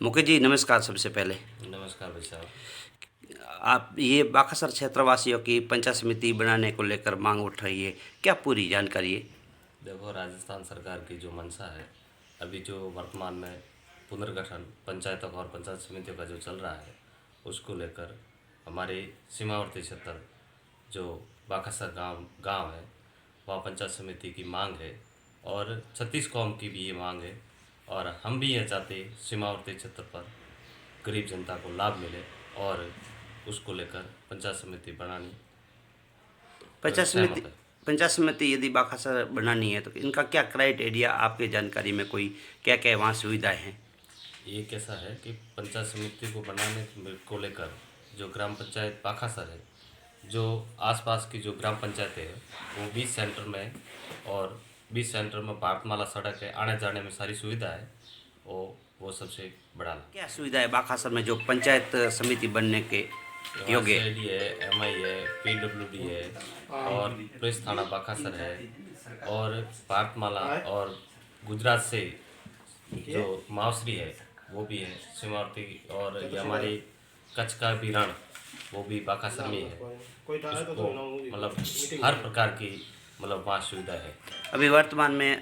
मुकेश जी नमस्कार। सबसे पहले नमस्कार भाई साहब। आप ये बाखासर क्षेत्रवासियों की पंचायत समिति बनाने को लेकर मांग उठ रही है, क्या पूरी जानकारी है? देखो, राजस्थान सरकार की जो मंशा है, अभी जो वर्तमान में पुनर्गठन पंचायतों का और पंचायत समितियों का जो चल रहा है, उसको लेकर हमारे सीमावर्ती क्षेत्र जो बाखासर गांव है, वहाँ पंचायत समिति की मांग है और 36 कौम की भी ये मांग है। और हम भी ये चाहते सीमावर्ती क्षेत्र पर गरीब जनता को लाभ मिले और उसको लेकर पंचायत समिति बनानी पर पंचायत समिति सहमत है। पंचायत समिति यदि बाखासर बनानी है तो इनका क्या क्राइटेरिया, आपके जानकारी में कोई क्या क्या वहाँ सुविधाएं हैं? ये कैसा है कि पंचायत समिति को बनाने को लेकर जो ग्राम पंचायत बाखासर है, जो आसपास की जो ग्राम पंचायतें हैं, वो 20 सेंटर में और 20 सेंटर में भारतमाला सड़क है, आने जाने में सारी सुविधा है। वो सबसे बड़ा लाभ। क्या सुविधा है बाखासर में जो पंचायत समिति बनने के यहाँ योग्य है? CID है, MI है, PWD है और पुलिस थाना बाखासर है और भारतमाला और गुजरात से जो मावसरी है वो भी है सीमावर्ती, और ये हमारी कच्छ का भी रण वो भी बाखासर में है। इसको मतलब हर प्रकार की मतलब वहाँ सुविधा है। अभी वर्तमान में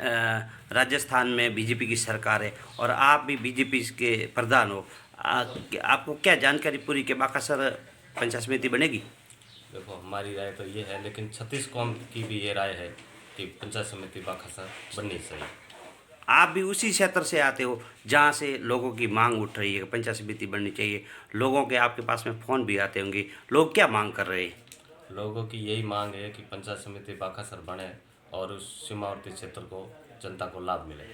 राजस्थान में बीजेपी की सरकार है और आप भी बीजेपी के प्रधान हो। आपको क्या जानकारी पूरी के बाखासर पंचायत समिति बनेगी? देखो, हमारी राय तो ये है, लेकिन 36 कौम की भी ये राय है कि पंचायत समिति बाखासर बननी चाहिए। आप भी उसी क्षेत्र से आते हो जहाँ से लोगों की मांग उठ रही है कि पंचायत समिति बननी चाहिए। लोगों के आपके पास में फ़ोन भी आते होंगे, लोग क्या मांग कर रहे हैं? लोगों की यही मांग है कि पंचायत समिति बाखासर बने और उस सीमावर्ती क्षेत्र को जनता को लाभ मिले।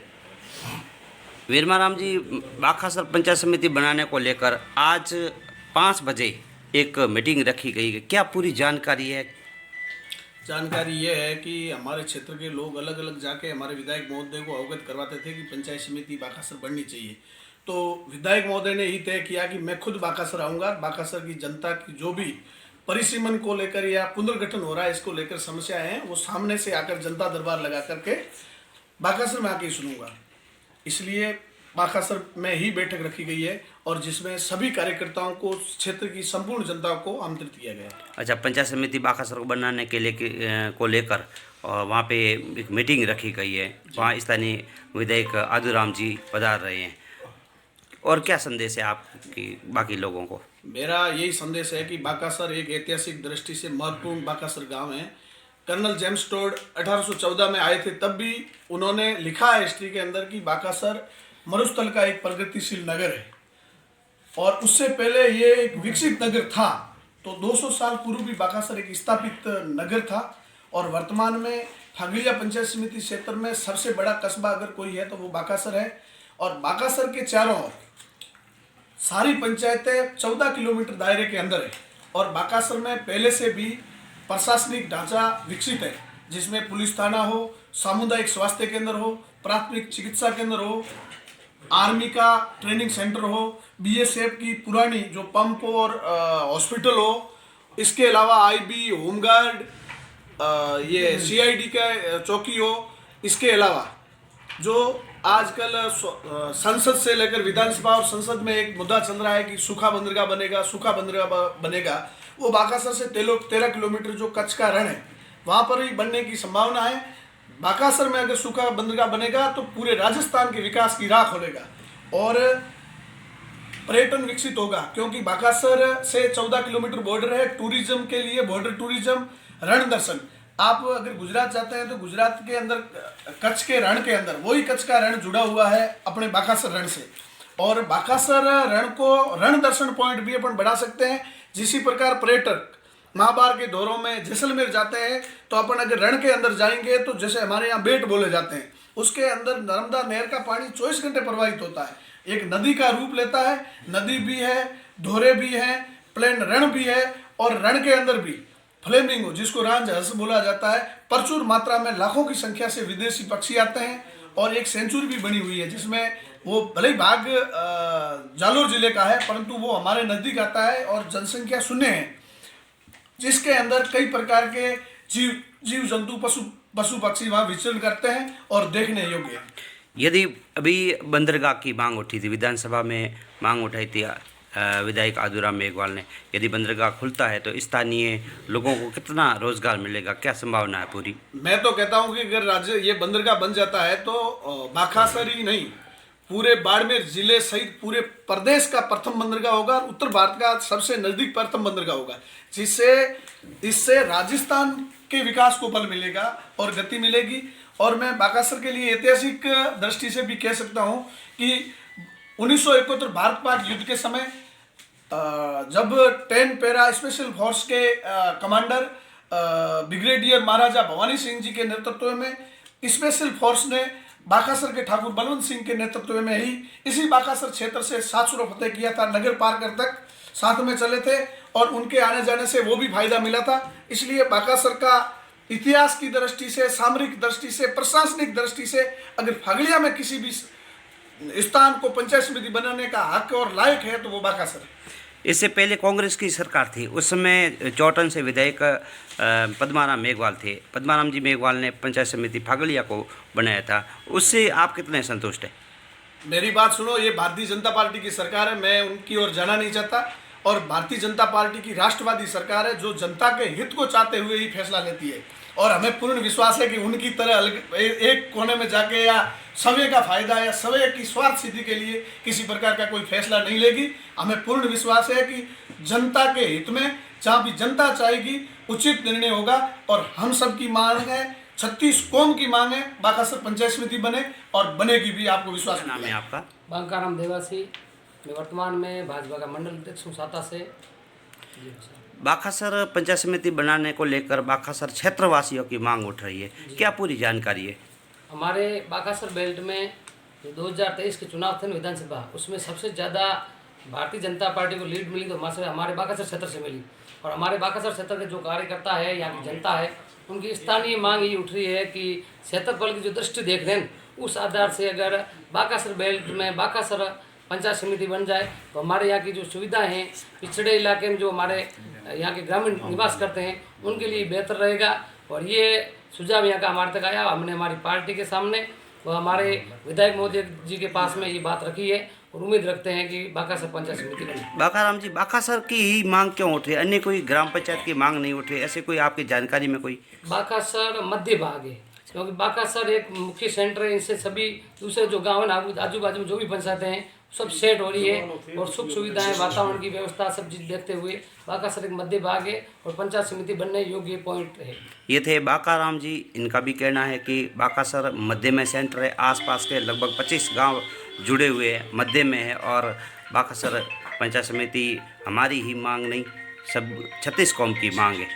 वीरमाराम जी, बाखासर पंचायत समिति बनाने को लेकर आज 5 बजे एक मीटिंग रखी गई है, क्या पूरी जानकारी है? जानकारी ये है कि हमारे क्षेत्र के लोग अलग अलग जाके हमारे विधायक महोदय को अवगत करवाते थे कि पंचायत समिति बाखासर बननी चाहिए। तो विधायक महोदय ने ही तय किया कि मैं खुद बाखासर आऊँगा, बाखासर की जनता की जो भी परिसीमन को लेकर या पुनर्गठन हो रहा है इसको लेकर समस्याएं हैं, वो सामने से आकर जनता दरबार लगा करके बाखासर में आके ही सुनूंगा। इसलिए बाखासर में ही बैठक रखी गई है और जिसमें सभी कार्यकर्ताओं को, क्षेत्र की संपूर्ण जनता को आमंत्रित किया गया है। अच्छा, पंचायत समिति बाखासर को बनाने के लिए को लेकर और वहाँ पे एक मीटिंग रखी गई है, वहाँ स्थानीय विधायक आदूराम जी पधार रहे हैं, और क्या संदेश है आपकी बाकी लोगों को? मेरा यही संदेश है कि बाकासर एक ऐतिहासिक दृष्टि से महत्वपूर्ण बाकासर गांव है। कर्नल जेम्स टोड 1814 में आए थे, तब भी उन्होंने लिखा है हिस्ट्री के अंदर कि बाकासर मरुस्थल का एक प्रगतिशील नगर है और उससे पहले ये एक विकसित नगर था। तो 200 साल पूर्व भी बाकासर एक स्थापित नगर था और वर्तमान में फागलिया पंचायत समिति क्षेत्र में सबसे बड़ा कस्बा अगर कोई है तो वो बाकासर है। और बाकासर के चारों ओर सारी पंचायतें 14 किलोमीटर दायरे के अंदर है और बाकासर में पहले से भी प्रशासनिक ढांचा विकसित है, जिसमें पुलिस थाना हो, सामुदायिक स्वास्थ्य केंद्र हो, प्राथमिक चिकित्सा केंद्र हो, आर्मी का ट्रेनिंग सेंटर हो, BSF की पुरानी जो पंप और हॉस्पिटल हो, इसके अलावा IB, होमगार्ड, ये CID का चौकी हो। इसके अलावा जो आजकल संसद से लेकर विधानसभा और संसद में एक मुद्दा चल रहा है कि सूखा बंदरगाह बनेगा, सूखा बंदरगाह बनेगा, वो बाकासर से 13 किलोमीटर जो कच्छ का रण है वहाँ पर ही बनने की संभावना है। बाकासर में अगर सूखा बंदरगाह बनेगा तो पूरे राजस्थान के विकास की राह खोलेगा और पर्यटन विकसित होगा, क्योंकि बाकासर से 14 किलोमीटर बॉर्डर है। टूरिज्म के लिए बॉर्डर टूरिज्म, रण दर्शन, आप अगर गुजरात जाते हैं तो गुजरात के अंदर कच्छ के रण के अंदर वही कच्छ का रण जुड़ा हुआ है अपने बाकासर रण से, और बाकासर रण को रण दर्शन पॉइंट भी अपन बढ़ा सकते हैं। जिसी प्रकार पर्यटक महाभारत के दौरों में जैसलमेर जाते हैं तो अपन अगर रण के अंदर जाएंगे तो जैसे हमारे यहाँ बेट बोले जाते हैं, उसके अंदर नर्मदा नहर का पानी 24 घंटे प्रवाहित होता है, एक नदी का रूप लेता है। नदी भी है, धोरे भी है, प्लेन रण भी है और रण के अंदर भी फ्लेमिंगो, जिसको राजहंस बोला जाता है, प्रचुर मात्रा में लाखों की संख्या से विदेशी पक्षी आते हैं और एक सेंचुरी भी बनी हुई है जिसमें वो भले ही भाग जालोर जिले का है परंतु वो हमारे नजदीक आता है और जनसंख्या शून्य है, जिसके अंदर कई प्रकार के जीव जंतु पशु पक्षी वहाँ विचरण करते हैं और देखने योग्य है। यदि अभी बंदरगाह की मांग उठी थी, विधानसभा में मांग उठाई थी विधायक आदूराम मेघवाल ने, यदि बंदरगाह खुलता है तो स्थानीय लोगों को कितना रोजगार मिलेगा, क्या संभावना है पूरी? मैं तो कहता हूं कि अगर राज्य ये बंदरगाह बन जाता है तो बाकासर ही नहीं, पूरे बाड़मेर जिले सहित पूरे प्रदेश का प्रथम बंदरगाह होगा और उत्तर भारत का सबसे नजदीक प्रथम बंदरगाह होगा, जिससे इससे राजस्थान के विकास को बल मिलेगा और गति मिलेगी। और मैं बाकासर के लिए ऐतिहासिक दृष्टि से भी कह सकता हूं कि 1971 भारत पाक युद्ध के समय जब 10 पैरा स्पेशल फोर्स के कमांडर ब्रिगेडियर महाराजा भवानी सिंह जी के नेतृत्व में स्पेशल फोर्स ने बाकासर के ठाकुर बलवंत सिंह के नेतृत्व में ही इसी बाकासर क्षेत्र से 700 फतेह किया था, नगर पारकर तक साथ में चले थे और उनके आने जाने से वो भी फायदा मिला था। इसलिए बाकासर का इतिहास की दृष्टि से, सामरिक दृष्टि से, प्रशासनिक दृष्टि से अगर फागड़िया में किसी भी स्थान को पंचायत समिति बनाने का हक और लायक है तो वो बाकासर है। इससे पहले कांग्रेस की सरकार थी, उस समय चौटन से विधायक पद्माराम मेघवाल थे। पद्माराम जी मेघवाल ने पंचायत समिति फागड़िया को बनाया था, उससे आप कितने संतुष्ट हैं? मेरी बात सुनो, ये भारतीय जनता पार्टी की सरकार है, मैं उनकी ओर जाना नहीं चाहता और भारतीय जनता पार्टी की राष्ट्रवादी सरकार है जो जनता के हित को चाहते हुए ही फैसला लेती है और हमें पूर्ण विश्वास है कि उनकी तरह अलग एक कोने में जाके या सवय का फायदा या सवय की स्वार्थ सिद्धि के लिए किसी प्रकार का कोई फैसला नहीं लेगी। हमें पूर्ण विश्वास है कि जनता के हित में जहाँ भी जनता चाहेगी उचित निर्णय होगा और हम सब की मांग है, 36 कौम की मांग है, बाकासर पंचायत समिति बने और बनेगी भी, आपको विश्वास नाम है आपका? बांकाराम देवासी, मैं वर्तमान में भाजपा का मंडल अध्यक्ष हूँ साता से। बाकासर पंचायत समिति बनाने को लेकर बाकासर क्षेत्रवासियों की मांग उठ रही है, क्या पूरी जानकारी है? हमारे बाकासर बेल्ट में जो 2023 के चुनाव थे ना विधानसभा, उसमें सबसे ज़्यादा भारतीय जनता पार्टी को लीड मिली तो हमारे बाकासर क्षेत्र से मिली और हमारे बाकासर क्षेत्र के जो कार्यकर्ता है, यहाँ की जनता है, उनकी स्थानीय मांग ये उठ रही है कि क्षेत्रफल की जो दृष्टि देख रहे हैं उस आधार से अगर बाकासर बेल्ट में बाकासर पंचायत समिति बन जाए तो हमारे यहाँ की जो सुविधाएं हैं पिछड़े इलाके में जो हमारे यहाँ के ग्रामीण निवास करते हैं उनके लिए बेहतर रहेगा। और ये सुझाव यहाँ का हमारे तक आया, हमने हमारी पार्टी के सामने व हमारे विधायक महोदय जी के पास में ये बात रखी है और उम्मीद रखते हैं कि बाकासर पंचायत समिति बने। बाकाराम जी, बाकासर की ही मांग क्यों उठ रही है, अन्य कोई ग्राम पंचायत की मांग नहीं उठ रही, ऐसे कोई आपकी जानकारी में कोई? बाकासर मध्य भाग है क्योंकि बाकासर एक मुख्य सेंटर है, इससे सभी दूसरे जो गाँव है आजू बाजू में जो भी पंचायतें हैं सब सेट हो रही है और सुख सुविधाएं, वातावरण की व्यवस्था सब चीज देखते हुए बाकासर एक मध्य भाग है और पंचायत समिति बनने योग्य पॉइंट है। ये थे बाकाराम जी, इनका भी कहना है कि बाकासर मध्य में सेंटर है, आसपास के लगभग 25 गांव जुड़े हुए हैं, मध्य में है और बाकासर पंचायत समिति हमारी ही मांग नहीं, सब 36 कौम की मांग है।